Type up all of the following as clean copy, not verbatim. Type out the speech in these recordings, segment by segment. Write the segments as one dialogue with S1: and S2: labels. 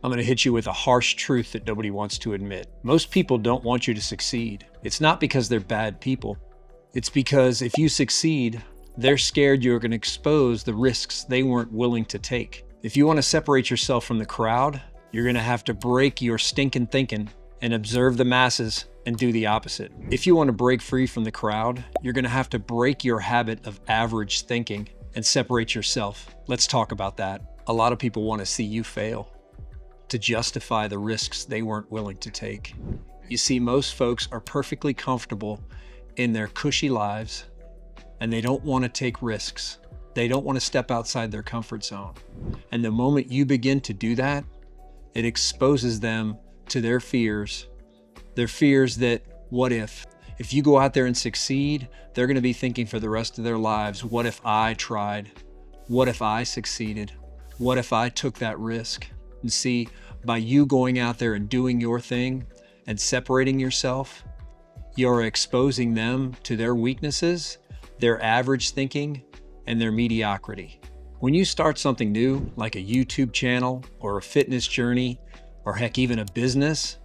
S1: I'm going to hit you with a harsh truth that nobody wants to admit. Most people don't want you to succeed. It's not because they're bad people. It's because if you succeed, they're scared you're going to expose the risks they weren't willing to take. If you want to separate yourself from the crowd, you're going to have to break your stinking thinking and observe the masses and do the opposite. If you want to break free from the crowd, you're going to have to break your habit of average thinking and separate yourself. Let's talk about that. A lot of people want to see you fail to justify the risks they weren't willing to take. You see, most folks are perfectly comfortable in their cushy lives and they don't want to take risks. They don't want to step outside their comfort zone. And the moment you begin to do that, it exposes them to their fears that what if you go out there and succeed, they're going to be thinking for the rest of their lives, what if I tried? What if I succeeded? What if I took that risk? And see, by you going out there and doing your thing and separating yourself, you're exposing them to their weaknesses, their average thinking, and their mediocrity. When you start something new, like a YouTube channel or a fitness journey, or heck, even a business,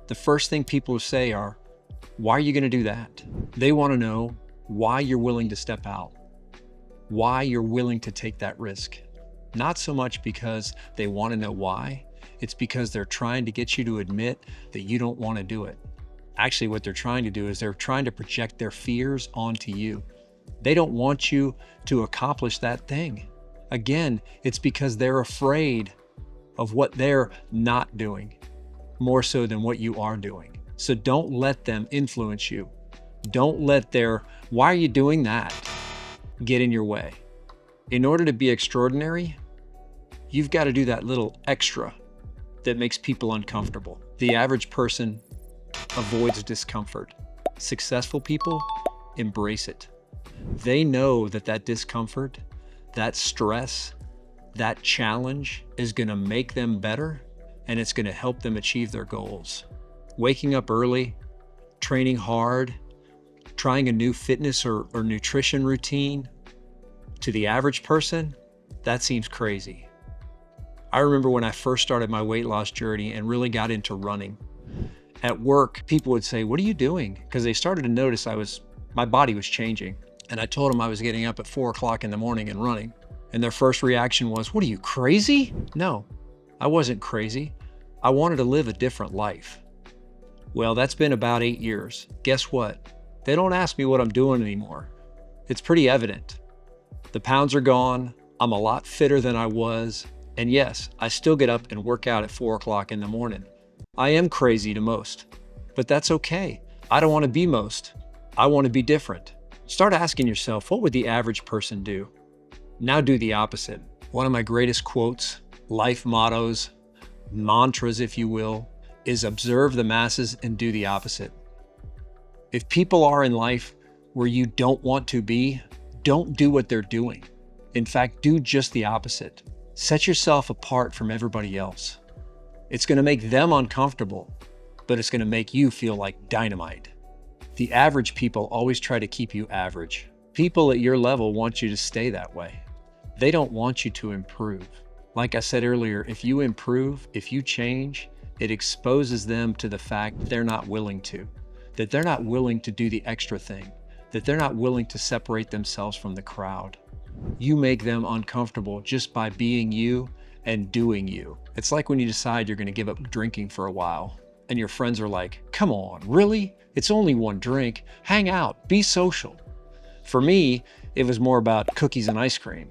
S1: the first thing people say are, why are you going to do that? They want to know why you're willing to step out, why you're willing to take that risk. Not so much because they want to know why, it's because they're trying to get you to admit that you don't want to do it. Actually, what they're trying to do is they're trying to project their fears onto you. They don't want you to accomplish that thing. Again, it's because they're afraid of what they're not doing, more so than what you are doing. So don't let them influence you. Don't let their, why are you doing that, get in your way. In order to be extraordinary, you've got to do that little extra that makes people uncomfortable. The average person avoids discomfort. Successful people embrace it. They know that that discomfort, that stress, that challenge is going to make them better and it's going to help them achieve their goals. Waking up early, training hard, trying a new fitness or nutrition routine, to the average person, that seems crazy. I remember when I first started my weight loss journey and really got into running. At work, people would say, what are you doing? Because they started to notice my body was changing. And I told them I was getting up at 4 o'clock in the morning and running. And their first reaction was, what are you, crazy? No, I wasn't crazy. I wanted to live a different life. Well, that's been about 8 years. Guess what? They don't ask me what I'm doing anymore. It's pretty evident. The pounds are gone. I'm a lot fitter than I was. And yes, I still get up and work out at 4 o'clock in the morning. I am crazy to most, but that's okay. I don't want to be most. I want to be different. Start asking yourself, what would the average person do? Now do the opposite. One of my greatest quotes, life mottos, mantras, if you will, is observe the masses and do the opposite. If people are in life where you don't want to be, don't do what they're doing. In fact, do just the opposite. Set yourself apart from everybody else. It's going to make them uncomfortable, but it's going to make you feel like dynamite. The average people always try to keep you average. People at your level want you to stay that way. They don't want you to improve. Like I said earlier, if you improve, if you change, it exposes them to the fact they're not willing to, that they're not willing to do the extra thing, that they're not willing to separate themselves from the crowd. You make them uncomfortable just by being you and doing you. It's like when you decide you're going to give up drinking for a while and your friends are like, come on, really? It's only one drink. Hang out, be social. For me, it was more about cookies and ice cream.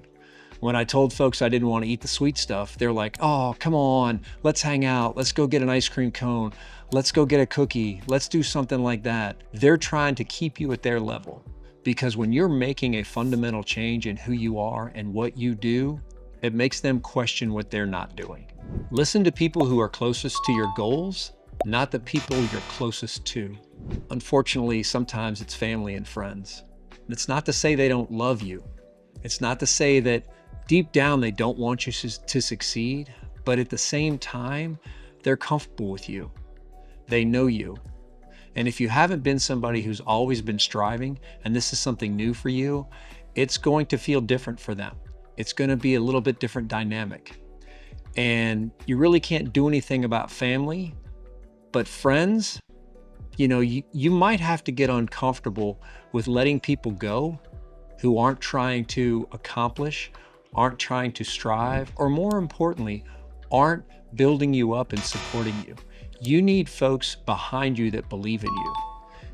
S1: When I told folks I didn't want to eat the sweet stuff, they're like, oh, come on, let's hang out. Let's go get an ice cream cone. Let's go get a cookie. Let's do something like that. They're trying to keep you at their level. Because when you're making a fundamental change in who you are and what you do, it makes them question what they're not doing. Listen to people who are closest to your goals, not the people you're closest to. Unfortunately, sometimes it's family and friends. It's not to say they don't love you. It's not to say that deep down they don't want you to succeed, but at the same time, they're comfortable with you. They know you. And if you haven't been somebody who's always been striving, and this is something new for you, it's going to feel different for them. It's going to be a little bit different dynamic. and you really can't do anything about family. But friends, you might have to get uncomfortable with letting people go who aren't trying to accomplish, aren't trying to strive, or more importantly, aren't building you up and supporting you. You need folks behind you that believe in you.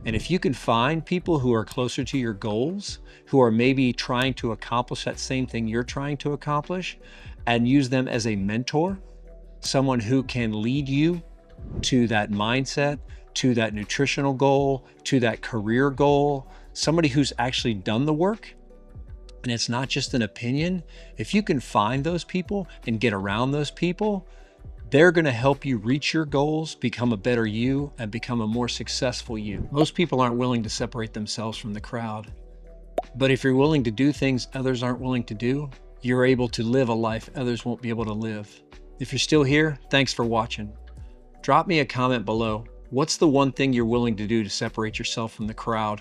S1: And if you can find people who are closer to your goals, who are maybe trying to accomplish that same thing you're trying to accomplish, and use them as a mentor, someone who can lead you to that mindset, to that nutritional goal, to that career goal, somebody who's actually done the work, and it's not just an opinion. If you can find those people and get around those people, they're going to help you reach your goals, become a better you, and become a more successful you. Most people aren't willing to separate themselves from the crowd. But if you're willing to do things others aren't willing to do, you're able to live a life others won't be able to live. If you're still here, thanks for watching. Drop me a comment below. What's the one thing you're willing to do to separate yourself from the crowd?